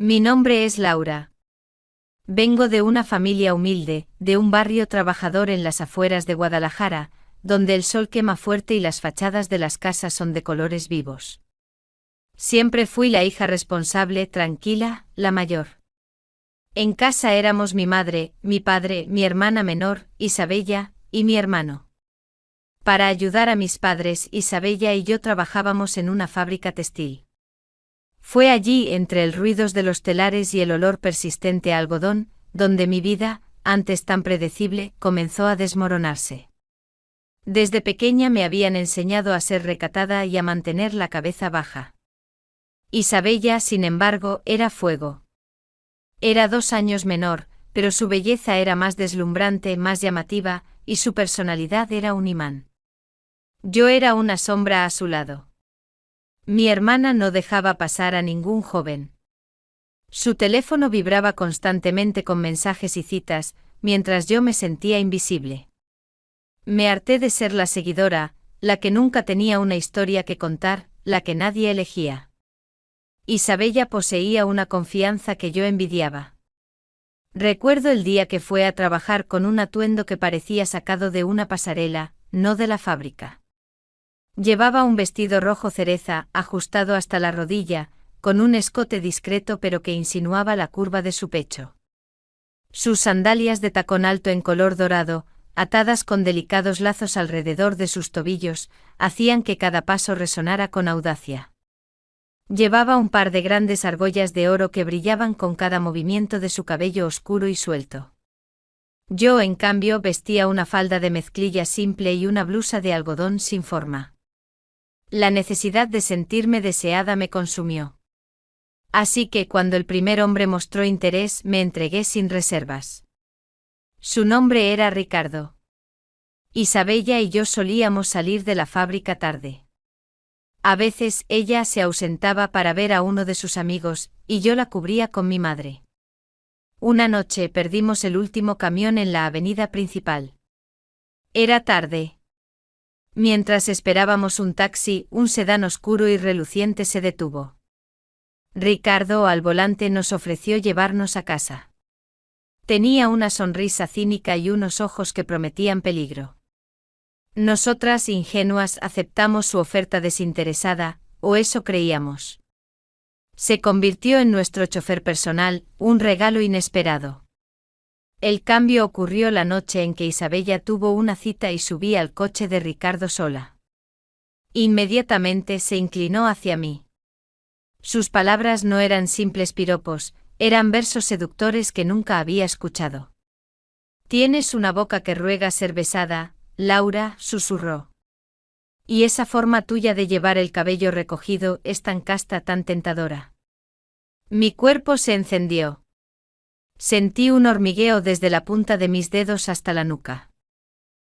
Mi nombre es Laura. Vengo de una familia humilde, de un barrio trabajador en las afueras de Guadalajara, donde el sol quema fuerte y las fachadas de las casas son de colores vivos. Siempre fui la hija responsable, tranquila, la mayor. En casa éramos mi madre, mi padre, mi hermana menor, Isabella, y mi hermano. Para ayudar a mis padres, Isabella y yo trabajábamos en una fábrica textil. Fue allí, entre el ruido de los telares y el olor persistente a algodón, donde mi vida, antes tan predecible, comenzó a desmoronarse. Desde pequeña me habían enseñado a ser recatada y a mantener la cabeza baja. Isabella, sin embargo, era fuego. Era 2 años menor, pero su belleza era más deslumbrante, más llamativa, y su personalidad era un imán. Yo era una sombra a su lado. Mi hermana no dejaba pasar a ningún joven. Su teléfono vibraba constantemente con mensajes y citas, mientras yo me sentía invisible. Me harté de ser la seguidora, la que nunca tenía una historia que contar, la que nadie elegía. Isabella poseía una confianza que yo envidiaba. Recuerdo el día que fue a trabajar con un atuendo que parecía sacado de una pasarela, no de la fábrica. Llevaba un vestido rojo cereza, ajustado hasta la rodilla, con un escote discreto pero que insinuaba la curva de su pecho. Sus sandalias de tacón alto en color dorado, atadas con delicados lazos alrededor de sus tobillos, hacían que cada paso resonara con audacia. Llevaba un par de grandes argollas de oro que brillaban con cada movimiento de su cabello oscuro y suelto. Yo, en cambio, vestía una falda de mezclilla simple y una blusa de algodón sin forma. La necesidad de sentirme deseada me consumió. Así que cuando el primer hombre mostró interés, me entregué sin reservas. Su nombre era Ricardo. Isabella y yo solíamos salir de la fábrica tarde. A veces ella se ausentaba para ver a uno de sus amigos, y yo la cubría con mi madre. Una noche perdimos el último camión en la avenida principal. Era tarde. Mientras esperábamos un taxi, un sedán oscuro y reluciente se detuvo. Ricardo, al volante, nos ofreció llevarnos a casa. Tenía una sonrisa cínica y unos ojos que prometían peligro. Nosotras, ingenuas, aceptamos su oferta desinteresada, o eso creíamos. Se convirtió en nuestro chofer personal, un regalo inesperado. El cambio ocurrió la noche en que Isabella tuvo una cita y subí al coche de Ricardo sola. Inmediatamente se inclinó hacia mí. Sus palabras no eran simples piropos, eran versos seductores que nunca había escuchado. «Tienes una boca que ruega ser besada, Laura», susurró. «Y esa forma tuya de llevar el cabello recogido es tan casta, tan tentadora». Mi cuerpo se encendió. Sentí un hormigueo desde la punta de mis dedos hasta la nuca.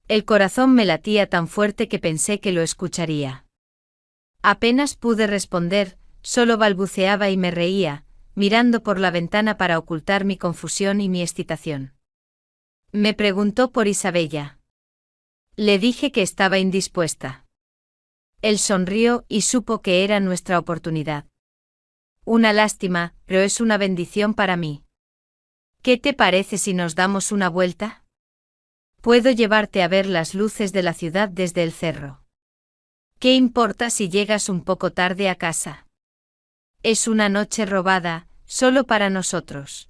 El corazón me latía tan fuerte que pensé que lo escucharía. Apenas pude responder, solo balbuceaba y me reía, mirando por la ventana para ocultar mi confusión y mi excitación. Me preguntó por Isabella. Le dije que estaba indispuesta. Él sonrió y supo que era nuestra oportunidad. Una lástima, pero es una bendición para mí. ¿Qué te parece si nos damos una vuelta? Puedo llevarte a ver las luces de la ciudad desde el cerro. ¿Qué importa si llegas un poco tarde a casa? Es una noche robada, solo para nosotros.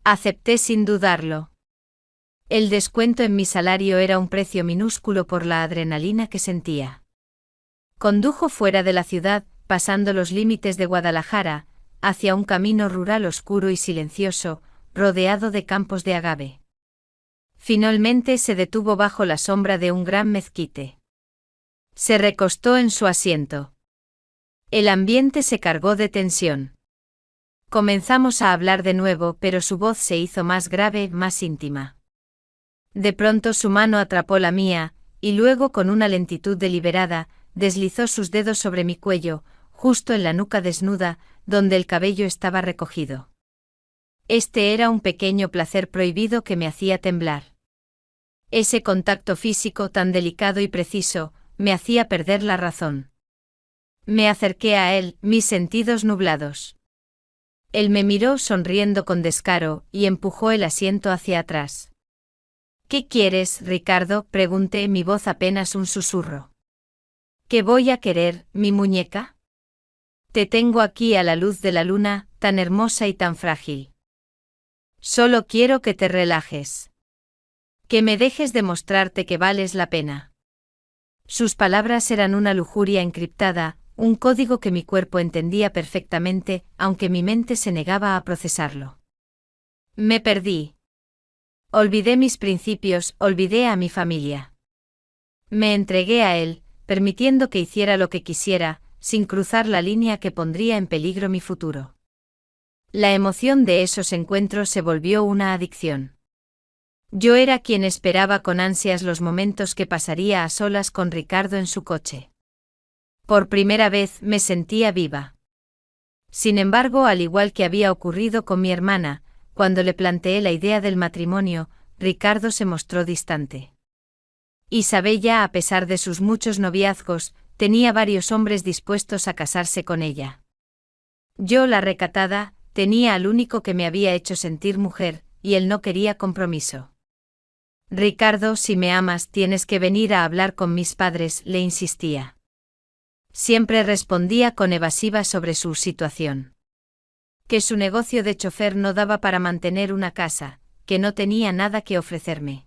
Acepté sin dudarlo. El descuento en mi salario era un precio minúsculo por la adrenalina que sentía. Condujo fuera de la ciudad, pasando los límites de Guadalajara, hacia un camino rural oscuro y silencioso, rodeado de campos de agave. Finalmente se detuvo bajo la sombra de un gran mezquite. Se recostó en su asiento. El ambiente se cargó de tensión. Comenzamos a hablar de nuevo, pero su voz se hizo más grave, más íntima. De pronto su mano atrapó la mía, y luego, con una lentitud deliberada, deslizó sus dedos sobre mi cuello, justo en la nuca desnuda, donde el cabello estaba recogido. Este era un pequeño placer prohibido que me hacía temblar. Ese contacto físico tan delicado y preciso, me hacía perder la razón. Me acerqué a él, mis sentidos nublados. Él me miró sonriendo con descaro y empujó el asiento hacia atrás. ¿Qué quieres, Ricardo?, pregunté, mi voz apenas un susurro. ¿Qué voy a querer, mi muñeca? Te tengo aquí a la luz de la luna, tan hermosa y tan frágil. Solo quiero que te relajes. Que me dejes demostrarte que vales la pena. Sus palabras eran una lujuria encriptada, un código que mi cuerpo entendía perfectamente, aunque mi mente se negaba a procesarlo. Me perdí. Olvidé mis principios, olvidé a mi familia. Me entregué a él, permitiendo que hiciera lo que quisiera, sin cruzar la línea que pondría en peligro mi futuro. La emoción de esos encuentros se volvió una adicción. Yo era quien esperaba con ansias los momentos que pasaría a solas con Ricardo en su coche. Por primera vez me sentía viva. Sin embargo, al igual que había ocurrido con mi hermana, cuando le planteé la idea del matrimonio, Ricardo se mostró distante. Isabella, a pesar de sus muchos noviazgos, tenía varios hombres dispuestos a casarse con ella. Yo, la recatada, tenía al único que me había hecho sentir mujer, y él no quería compromiso. Ricardo, si me amas, tienes que venir a hablar con mis padres, le insistía. Siempre respondía con evasiva sobre su situación. Que su negocio de chofer no daba para mantener una casa, que no tenía nada que ofrecerme.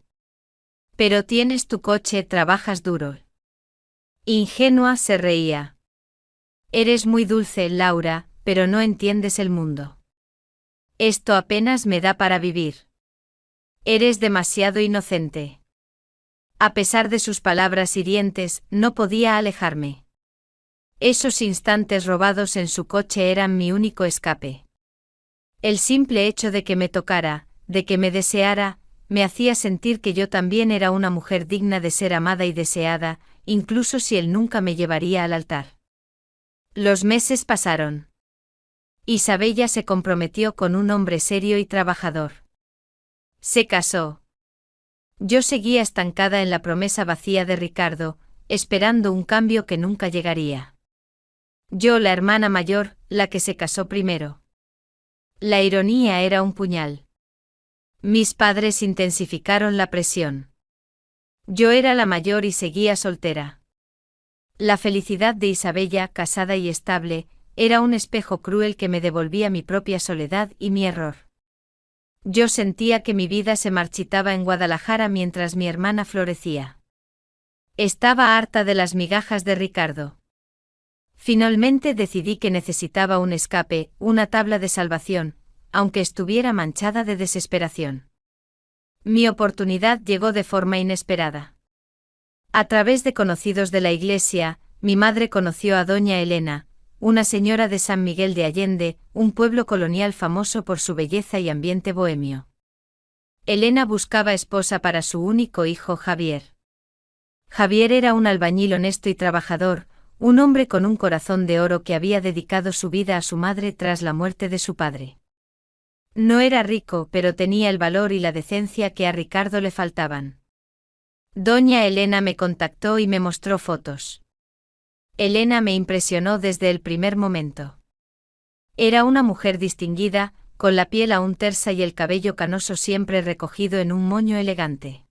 Pero tienes tu coche, trabajas duro. Ingenua, se reía. Eres muy dulce, Laura, pero no entiendes el mundo. Esto apenas me da para vivir. Eres demasiado inocente. A pesar de sus palabras hirientes, no podía alejarme. Esos instantes robados en su coche eran mi único escape. El simple hecho de que me tocara, de que me deseara, me hacía sentir que yo también era una mujer digna de ser amada y deseada, incluso si él nunca me llevaría al altar. Los meses pasaron. Isabella se comprometió con un hombre serio y trabajador. Se casó. Yo seguía estancada en la promesa vacía de Ricardo, esperando un cambio que nunca llegaría. Yo, la hermana mayor, la que se casó primero. La ironía era un puñal. Mis padres intensificaron la presión. Yo era la mayor y seguía soltera. La felicidad de Isabella, casada y estable, era un espejo cruel que me devolvía mi propia soledad y mi error. Yo sentía que mi vida se marchitaba en Guadalajara mientras mi hermana florecía. Estaba harta de las migajas de Ricardo. Finalmente decidí que necesitaba un escape, una tabla de salvación, aunque estuviera manchada de desesperación. Mi oportunidad llegó de forma inesperada. A través de conocidos de la iglesia, mi madre conoció a doña Elena, una señora de San Miguel de Allende, un pueblo colonial famoso por su belleza y ambiente bohemio. Elena buscaba esposa para su único hijo Javier. Javier era un albañil honesto y trabajador, un hombre con un corazón de oro que había dedicado su vida a su madre tras la muerte de su padre. No era rico, pero tenía el valor y la decencia que a Ricardo le faltaban. Doña Elena me contactó y me mostró fotos. Elena me impresionó desde el primer momento. Era una mujer distinguida, con la piel aún tersa y el cabello canoso siempre recogido en un moño elegante.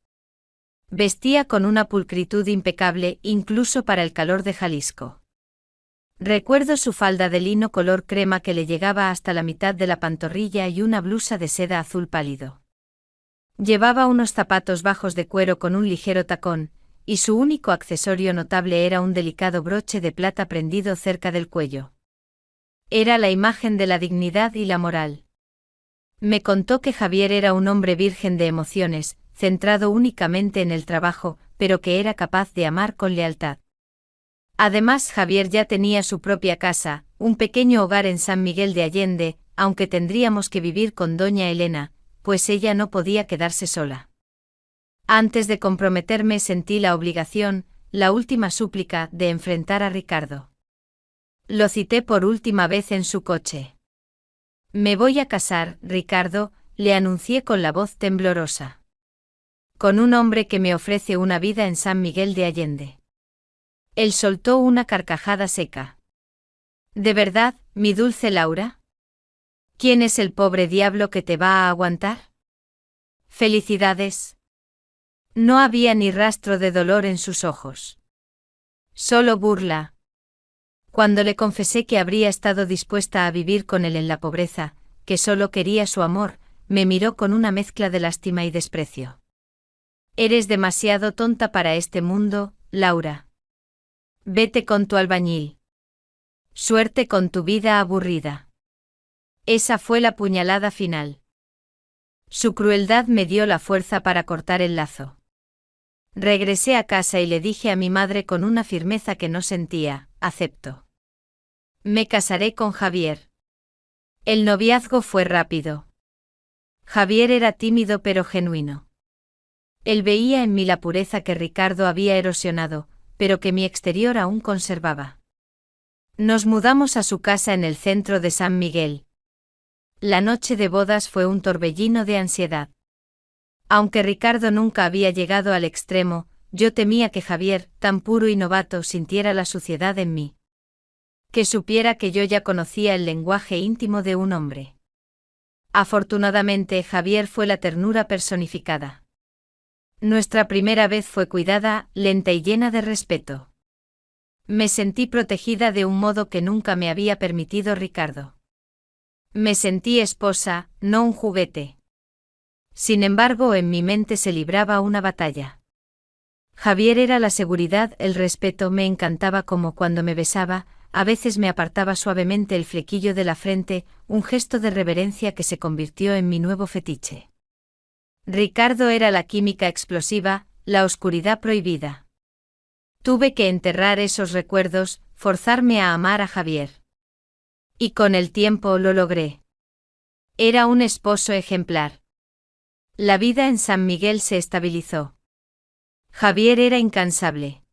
Vestía con una pulcritud impecable, incluso para el calor de Jalisco. Recuerdo su falda de lino color crema que le llegaba hasta la mitad de la pantorrilla y una blusa de seda azul pálido. Llevaba unos zapatos bajos de cuero con un ligero tacón, y su único accesorio notable era un delicado broche de plata prendido cerca del cuello. Era la imagen de la dignidad y la moral. Me contó que Javier era un hombre virgen de emociones, centrado únicamente en el trabajo, pero que era capaz de amar con lealtad. Además, Javier ya tenía su propia casa, un pequeño hogar en San Miguel de Allende, aunque tendríamos que vivir con doña Elena, pues ella no podía quedarse sola. Antes de comprometerme sentí la obligación, la última súplica, de enfrentar a Ricardo. Lo cité por última vez en su coche. Me voy a casar, Ricardo, le anuncié con la voz temblorosa. Con un hombre que me ofrece una vida en San Miguel de Allende. Él soltó una carcajada seca. ¿De verdad, mi dulce Laura? ¿Quién es el pobre diablo que te va a aguantar? Felicidades. No había ni rastro de dolor en sus ojos. Solo burla. Cuando le confesé que habría estado dispuesta a vivir con él en la pobreza, que solo quería su amor, me miró con una mezcla de lástima y desprecio. Eres demasiado tonta para este mundo, Laura. Vete con tu albañil. Suerte con tu vida aburrida. Esa fue la puñalada final. Su crueldad me dio la fuerza para cortar el lazo. Regresé a casa y le dije a mi madre con una firmeza que no sentía: acepto. Me casaré con Javier. El noviazgo fue rápido. Javier era tímido pero genuino. Él veía en mí la pureza que Ricardo había erosionado, pero que mi exterior aún conservaba. Nos mudamos a su casa en el centro de San Miguel. La noche de bodas fue un torbellino de ansiedad. Aunque Ricardo nunca había llegado al extremo, yo temía que Javier, tan puro y novato, sintiera la suciedad en mí. Que supiera que yo ya conocía el lenguaje íntimo de un hombre. Afortunadamente, Javier fue la ternura personificada. Nuestra primera vez fue cuidada, lenta y llena de respeto. Me sentí protegida de un modo que nunca me había permitido Ricardo. Me sentí esposa, no un juguete. Sin embargo, en mi mente se libraba una batalla. Javier era la seguridad, el respeto. Me encantaba como cuando me besaba, a veces me apartaba suavemente el flequillo de la frente, un gesto de reverencia que se convirtió en mi nuevo fetiche. Ricardo era la química explosiva, la oscuridad prohibida. Tuve que enterrar esos recuerdos, forzarme a amar a Javier. Y con el tiempo lo logré. Era un esposo ejemplar. La vida en San Miguel se estabilizó. Javier era incansable.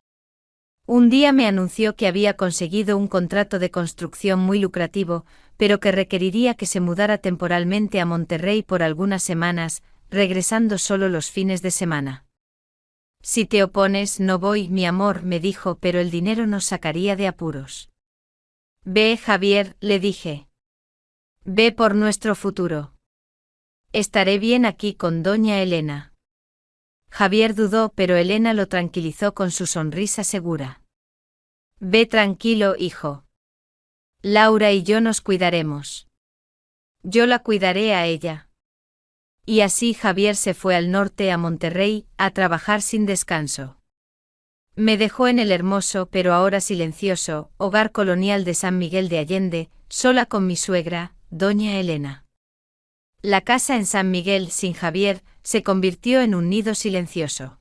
Un día me anunció que había conseguido un contrato de construcción muy lucrativo, pero que requeriría que se mudara temporalmente a Monterrey por algunas semanas, regresando solo los fines de semana. Si te opones, no voy, mi amor, me dijo, pero el dinero nos sacaría de apuros. Ve, Javier, le dije. Ve por nuestro futuro. Estaré bien aquí con doña Elena. Javier dudó, pero Elena lo tranquilizó con su sonrisa segura. Ve tranquilo, hijo. Laura y yo nos cuidaremos. Yo la cuidaré a ella. Y así Javier se fue al norte, a Monterrey, a trabajar sin descanso. Me dejó en el hermoso, pero ahora silencioso, hogar colonial de San Miguel de Allende, sola con mi suegra, doña Elena. La casa en San Miguel, sin Javier, se convirtió en un nido silencioso.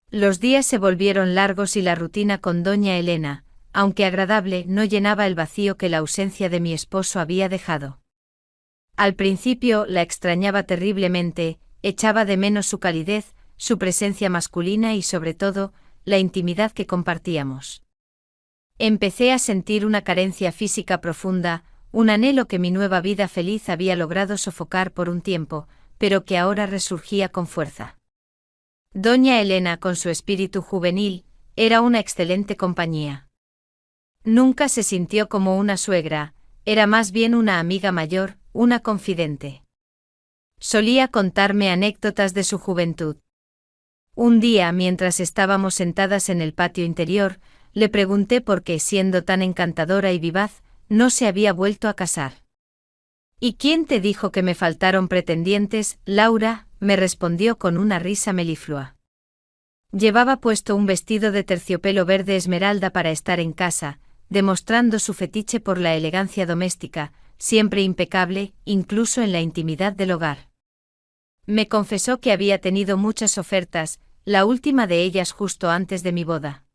Los días se volvieron largos y la rutina con doña Elena, aunque agradable, no llenaba el vacío que la ausencia de mi esposo había dejado. Al principio la extrañaba terriblemente, echaba de menos su calidez, su presencia masculina y sobre todo, la intimidad que compartíamos. Empecé a sentir una carencia física profunda, un anhelo que mi nueva vida feliz había logrado sofocar por un tiempo, pero que ahora resurgía con fuerza. Doña Elena, con su espíritu juvenil, era una excelente compañía. Nunca se sintió como una suegra, era más bien una amiga mayor, una confidente. Solía contarme anécdotas de su juventud. Un día, mientras estábamos sentadas en el patio interior, le pregunté por qué, siendo tan encantadora y vivaz, no se había vuelto a casar. ¿Y quién te dijo que me faltaron pretendientes, Laura?, me respondió con una risa meliflua. Llevaba puesto un vestido de terciopelo verde esmeralda para estar en casa, demostrando su fetiche por la elegancia doméstica, siempre impecable, incluso en la intimidad del hogar. Me confesó que había tenido muchas ofertas, la última de ellas justo antes de mi boda.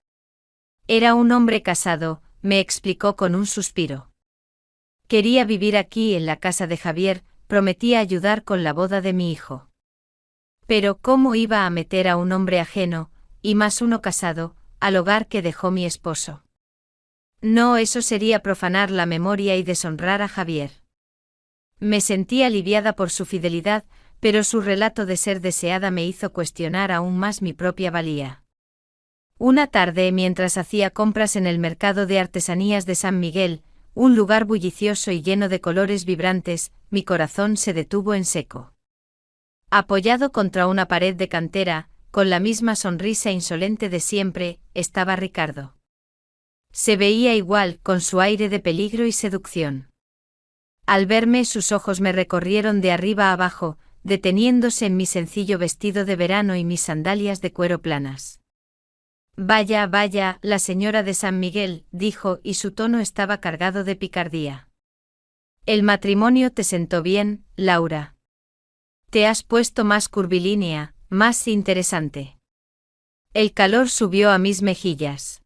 Era un hombre casado, me explicó con un suspiro. Quería vivir aquí en la casa de Javier, prometía ayudar con la boda de mi hijo. Pero ¿cómo iba a meter a un hombre ajeno, y más uno casado, al hogar que dejó mi esposo? No, eso sería profanar la memoria y deshonrar a Javier. Me sentí aliviada por su fidelidad, pero su relato de ser deseada me hizo cuestionar aún más mi propia valía. Una tarde, mientras hacía compras en el mercado de artesanías de San Miguel, un lugar bullicioso y lleno de colores vibrantes, mi corazón se detuvo en seco. Apoyado contra una pared de cantera, con la misma sonrisa insolente de siempre, estaba Ricardo. Se veía igual, con su aire de peligro y seducción. Al verme, sus ojos me recorrieron de arriba a abajo, deteniéndose en mi sencillo vestido de verano y mis sandalias de cuero planas. Vaya, vaya, la señora de San Miguel, dijo, y su tono estaba cargado de picardía. El matrimonio te sentó bien, Laura. Te has puesto más curvilínea, más interesante. El calor subió a mis mejillas.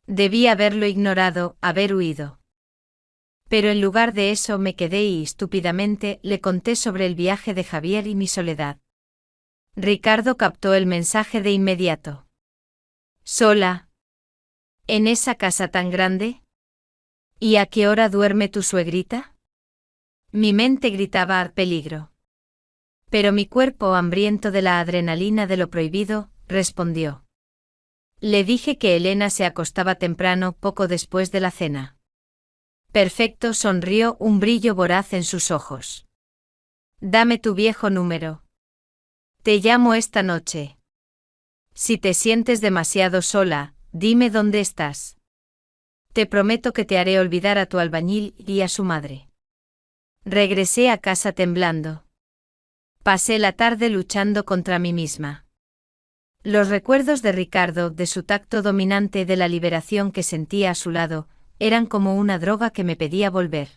Debí haberlo ignorado, haber huido. Pero en lugar de eso me quedé y estúpidamente le conté sobre el viaje de Javier y mi soledad. Ricardo captó el mensaje de inmediato. ¿Sola? ¿En esa casa tan grande? ¿Y a qué hora duerme tu suegrita? Mi mente gritaba a peligro. Pero mi cuerpo, hambriento de la adrenalina de lo prohibido, respondió. Le dije que Elena se acostaba temprano, poco después de la cena. Perfecto, sonrió, un brillo voraz en sus ojos. Dame tu viejo número. Te llamo esta noche. Si te sientes demasiado sola, dime dónde estás. Te prometo que te haré olvidar a tu albañil y a su madre. Regresé a casa temblando. Pasé la tarde luchando contra mí misma. Los recuerdos de Ricardo, de su tacto dominante, de la liberación que sentía a su lado, eran como una droga que me pedía volver.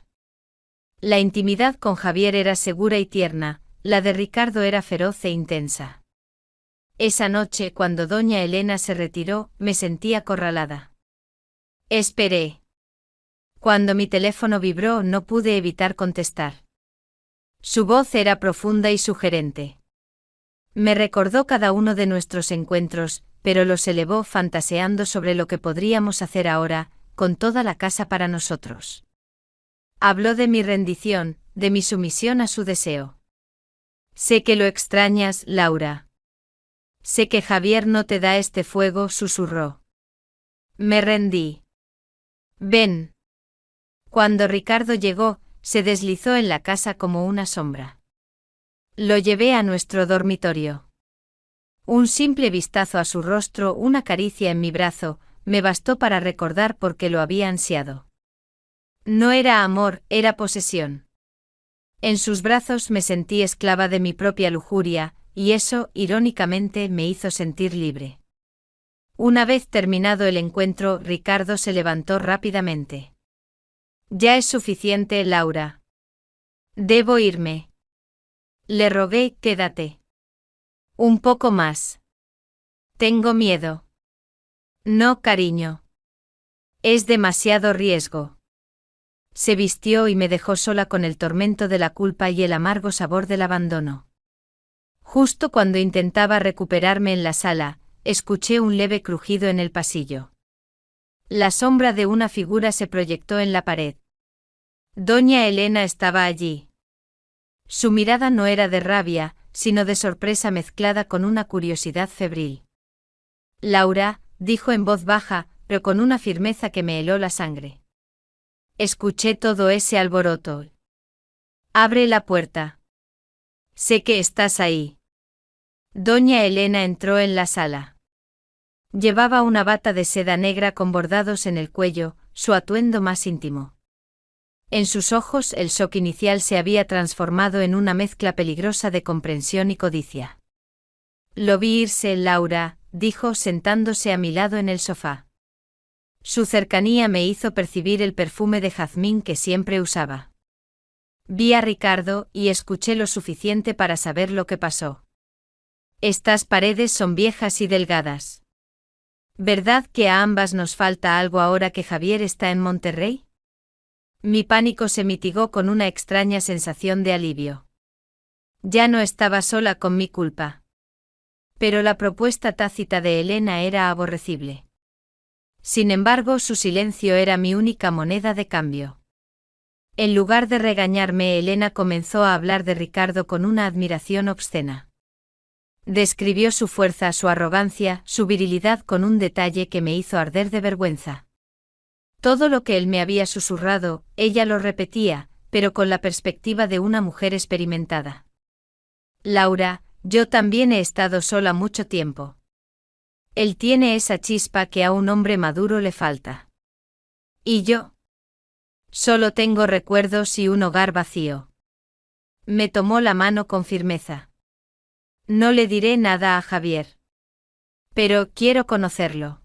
La intimidad con Javier era segura y tierna, la de Ricardo era feroz e intensa. Esa noche, cuando doña Elena se retiró, me sentí acorralada. Esperé. Cuando mi teléfono vibró, no pude evitar contestar. Su voz era profunda y sugerente. Me recordó cada uno de nuestros encuentros, pero los elevó fantaseando sobre lo que podríamos hacer ahora, con toda la casa para nosotros. Habló de mi rendición, de mi sumisión a su deseo. Sé que lo extrañas, Laura. Sé que Javier no te da este fuego, susurró. Me rendí. Ven. Cuando Ricardo llegó, se deslizó en la casa como una sombra. Lo llevé a nuestro dormitorio. Un simple vistazo a su rostro, una caricia en mi brazo, me bastó para recordar por qué lo había ansiado. No era amor, era posesión. En sus brazos me sentí esclava de mi propia lujuria, y eso, irónicamente, me hizo sentir libre. Una vez terminado el encuentro, Ricardo se levantó rápidamente. Ya es suficiente, Laura. Debo irme. Le rogué, quédate. Un poco más. Tengo miedo. No, cariño. Es demasiado riesgo. Se vistió y me dejó sola con el tormento de la culpa y el amargo sabor del abandono. Justo cuando intentaba recuperarme en la sala, escuché un leve crujido en el pasillo. La sombra de una figura se proyectó en la pared. Doña Elena estaba allí. Su mirada no era de rabia, sino de sorpresa mezclada con una curiosidad febril. Laura, dijo en voz baja, pero con una firmeza que me heló la sangre. Escuché todo ese alboroto. Abre la puerta. Sé que estás ahí. Doña Elena entró en la sala. Llevaba una bata de seda negra con bordados en el cuello, su atuendo más íntimo. En sus ojos el shock inicial se había transformado en una mezcla peligrosa de comprensión y codicia. Lo vi irse, Laura, dijo sentándose a mi lado en el sofá. Su cercanía me hizo percibir el perfume de jazmín que siempre usaba. Vi a Ricardo y escuché lo suficiente para saber lo que pasó. Estas paredes son viejas y delgadas. ¿Verdad que a ambas nos falta algo ahora que Javier está en Monterrey? Mi pánico se mitigó con una extraña sensación de alivio. Ya no estaba sola con mi culpa. Pero la propuesta tácita de Elena era aborrecible. Sin embargo, su silencio era mi única moneda de cambio. En lugar de regañarme, Elena comenzó a hablar de Ricardo con una admiración obscena. Describió su fuerza, su arrogancia, su virilidad con un detalle que me hizo arder de vergüenza. Todo lo que él me había susurrado, ella lo repetía, pero con la perspectiva de una mujer experimentada. Laura, yo también he estado sola mucho tiempo. Él tiene esa chispa que a un hombre maduro le falta. ¿Y yo? Solo tengo recuerdos y un hogar vacío. Me tomó la mano con firmeza. No le diré nada a Javier. Pero quiero conocerlo.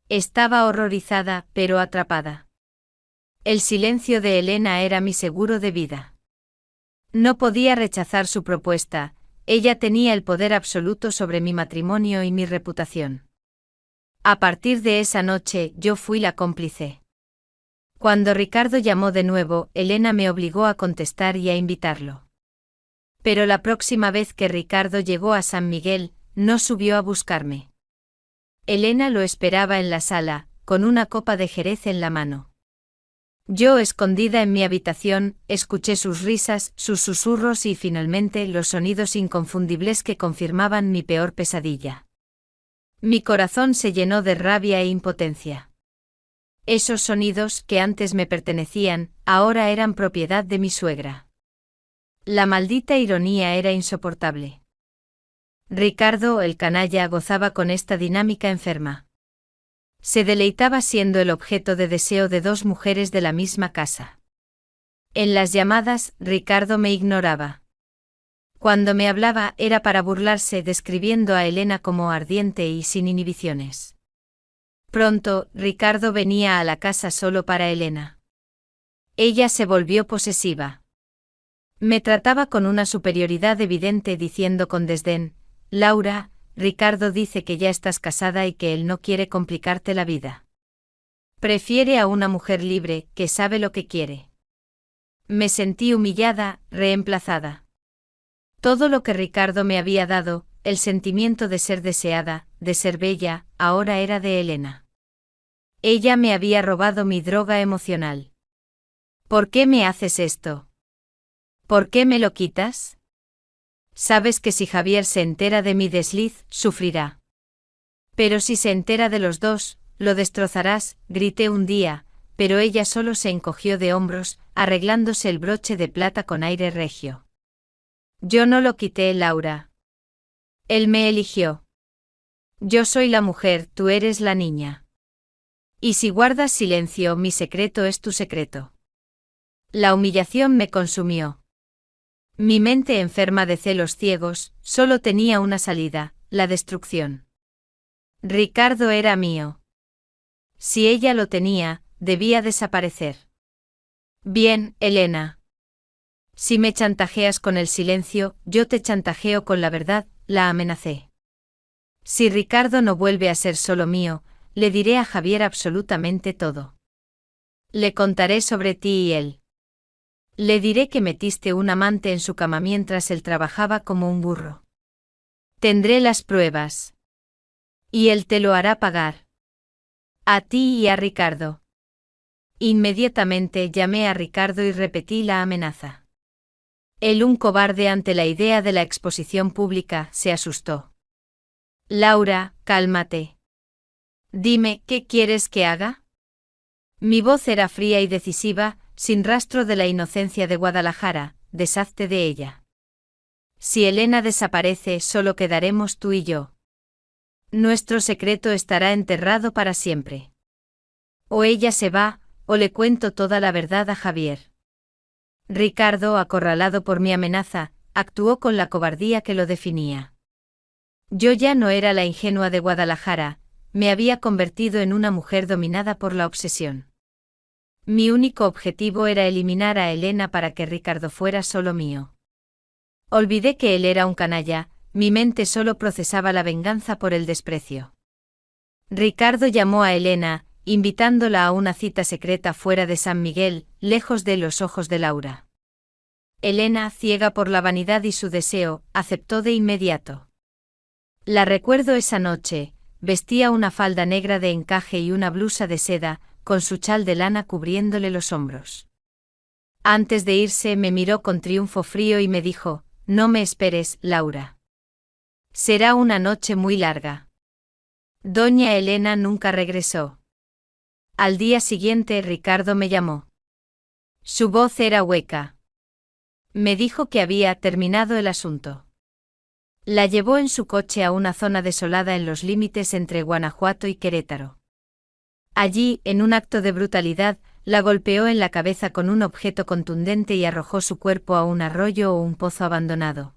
Estaba horrorizada, pero atrapada. El silencio de Elena era mi seguro de vida. No podía rechazar su propuesta, ella tenía el poder absoluto sobre mi matrimonio y mi reputación. A partir de esa noche, yo fui la cómplice. Cuando Ricardo llamó de nuevo, Elena me obligó a contestar y a invitarlo. Pero la próxima vez que Ricardo llegó a San Miguel, no subió a buscarme. Elena lo esperaba en la sala, con una copa de jerez en la mano. Yo, escondida en mi habitación, escuché sus risas, sus susurros y finalmente los sonidos inconfundibles que confirmaban mi peor pesadilla. Mi corazón se llenó de rabia e impotencia. Esos sonidos, que antes me pertenecían, ahora eran propiedad de mi suegra. La maldita ironía era insoportable. Ricardo, el canalla, gozaba con esta dinámica enferma. Se deleitaba siendo el objeto de deseo de dos mujeres de la misma casa. En las llamadas, Ricardo me ignoraba. Cuando me hablaba era para burlarse, describiendo a Elena como ardiente y sin inhibiciones. Pronto, Ricardo venía a la casa solo para Elena. Ella se volvió posesiva. Me trataba con una superioridad evidente, diciendo con desdén: Laura, Ricardo dice que ya estás casada y que él no quiere complicarte la vida. Prefiere a una mujer libre, que sabe lo que quiere. Me sentí humillada, reemplazada. Todo lo que Ricardo me había dado, el sentimiento de ser deseada, de ser bella, ahora era de Elena. Ella me había robado mi droga emocional. ¿Por qué me haces esto? ¿Por qué me lo quitas? Sabes que si Javier se entera de mi desliz, sufrirá. Pero si se entera de los dos, lo destrozarás, grité un día, pero ella solo se encogió de hombros, arreglándose el broche de plata con aire regio. Yo no lo quité, Laura. Él me eligió. Yo soy la mujer, tú eres la niña. Y si guardas silencio, mi secreto es tu secreto. La humillación me consumió. Mi mente enferma de celos ciegos, solo tenía una salida, la destrucción. Ricardo era mío. Si ella lo tenía, debía desaparecer. Bien, Elena. Si me chantajeas con el silencio, yo te chantajeo con la verdad, la amenacé. Si Ricardo no vuelve a ser solo mío, le diré a Javier absolutamente todo. Le contaré sobre ti y él. Le diré que metiste un amante en su cama mientras él trabajaba como un burro. Tendré las pruebas. Y él te lo hará pagar. A ti y a Ricardo. Inmediatamente llamé a Ricardo y repetí la amenaza. Él, un cobarde ante la idea de la exposición pública, se asustó. Laura, cálmate. Dime, ¿qué quieres que haga? Mi voz era fría y decisiva, sin rastro de la inocencia de Guadalajara. Deshazte de ella. Si Elena desaparece, solo quedaremos tú y yo. Nuestro secreto estará enterrado para siempre. O ella se va, o le cuento toda la verdad a Javier. Ricardo, acorralado por mi amenaza, actuó con la cobardía que lo definía. Yo ya no era la ingenua de Guadalajara, me había convertido en una mujer dominada por la obsesión. Mi único objetivo era eliminar a Elena para que Ricardo fuera solo mío. Olvidé que él era un canalla, mi mente solo procesaba la venganza por el desprecio. Ricardo llamó a Elena, invitándola a una cita secreta fuera de San Miguel, lejos de los ojos de Laura. Elena, ciega por la vanidad y su deseo, aceptó de inmediato. La recuerdo esa noche, vestía una falda negra de encaje y una blusa de seda, con su chal de lana cubriéndole los hombros. Antes de irse me miró con triunfo frío y me dijo: no me esperes, Laura. Será una noche muy larga. Doña Elena nunca regresó. Al día siguiente Ricardo me llamó. Su voz era hueca. Me dijo que había terminado el asunto. La llevó en su coche a una zona desolada en los límites entre Guanajuato y Querétaro. Allí, en un acto de brutalidad, la golpeó en la cabeza con un objeto contundente y arrojó su cuerpo a un arroyo o un pozo abandonado.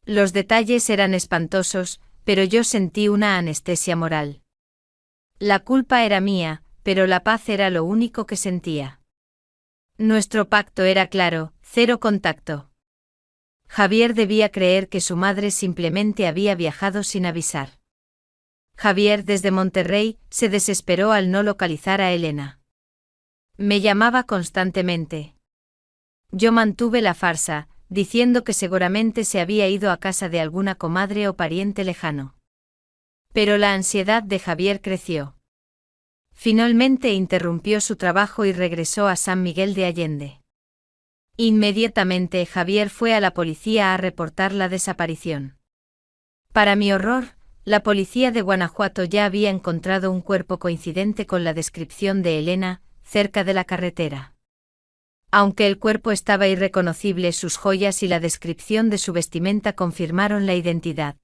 Los detalles eran espantosos, pero yo sentí una anestesia moral. La culpa era mía, pero la paz era lo único que sentía. Nuestro pacto era claro, cero contacto. Javier debía creer que su madre simplemente había viajado sin avisar. Javier, desde Monterrey, se desesperó al no localizar a Elena. Me llamaba constantemente. Yo mantuve la farsa, diciendo que seguramente se había ido a casa de alguna comadre o pariente lejano. Pero la ansiedad de Javier creció. Finalmente interrumpió su trabajo y regresó a San Miguel de Allende. Inmediatamente Javier fue a la policía a reportar la desaparición. Para mi horror, la policía de Guanajuato ya había encontrado un cuerpo coincidente con la descripción de Elena, cerca de la carretera. Aunque el cuerpo estaba irreconocible, sus joyas y la descripción de su vestimenta confirmaron la identidad.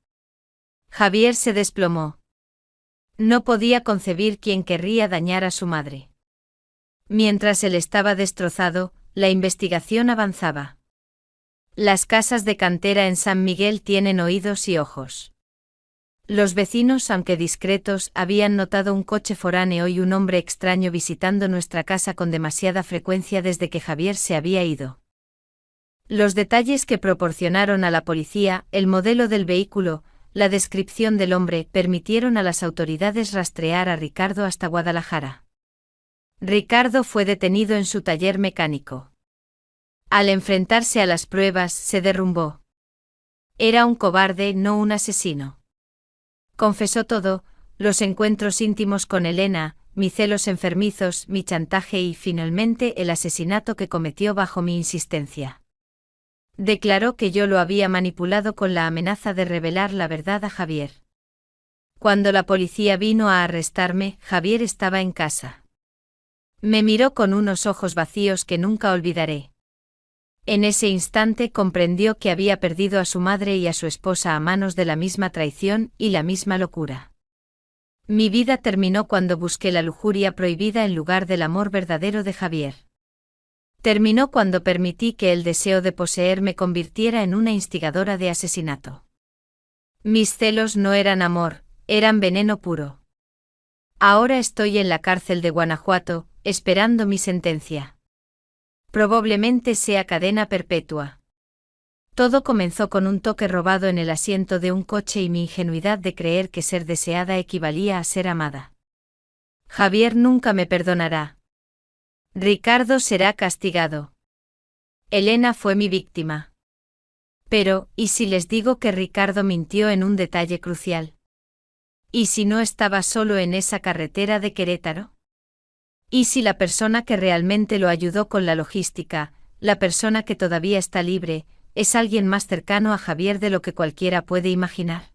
Javier se desplomó. No podía concebir quién querría dañar a su madre. Mientras él estaba destrozado, la investigación avanzaba. Las casas de cantera en San Miguel tienen oídos y ojos. Los vecinos, aunque discretos, habían notado un coche foráneo y un hombre extraño visitando nuestra casa con demasiada frecuencia desde que Javier se había ido. Los detalles que proporcionaron a la policía, el modelo del vehículo, la descripción del hombre, permitieron a las autoridades rastrear a Ricardo hasta Guadalajara. Ricardo fue detenido en su taller mecánico. Al enfrentarse a las pruebas, se derrumbó. Era un cobarde, no un asesino. Confesó todo, los encuentros íntimos con Elena, mis celos enfermizos, mi chantaje y, finalmente, el asesinato que cometió bajo mi insistencia. Declaró que yo lo había manipulado con la amenaza de revelar la verdad a Javier. Cuando la policía vino a arrestarme, Javier estaba en casa. Me miró con unos ojos vacíos que nunca olvidaré. En ese instante comprendió que había perdido a su madre y a su esposa a manos de la misma traición y la misma locura. Mi vida terminó cuando busqué la lujuria prohibida en lugar del amor verdadero de Javier. Terminó cuando permití que el deseo de poseer me convirtiera en una instigadora de asesinato. Mis celos no eran amor, eran veneno puro. Ahora estoy en la cárcel de Guanajuato, esperando mi sentencia. Probablemente sea cadena perpetua. Todo comenzó con un toque robado en el asiento de un coche y mi ingenuidad de creer que ser deseada equivalía a ser amada. Javier nunca me perdonará. Ricardo será castigado. Elena fue mi víctima. Pero, ¿y si les digo que Ricardo mintió en un detalle crucial? ¿Y si no estaba solo en esa carretera de Querétaro? ¿Y si la persona que realmente lo ayudó con la logística, la persona que todavía está libre, es alguien más cercano a Javier de lo que cualquiera puede imaginar?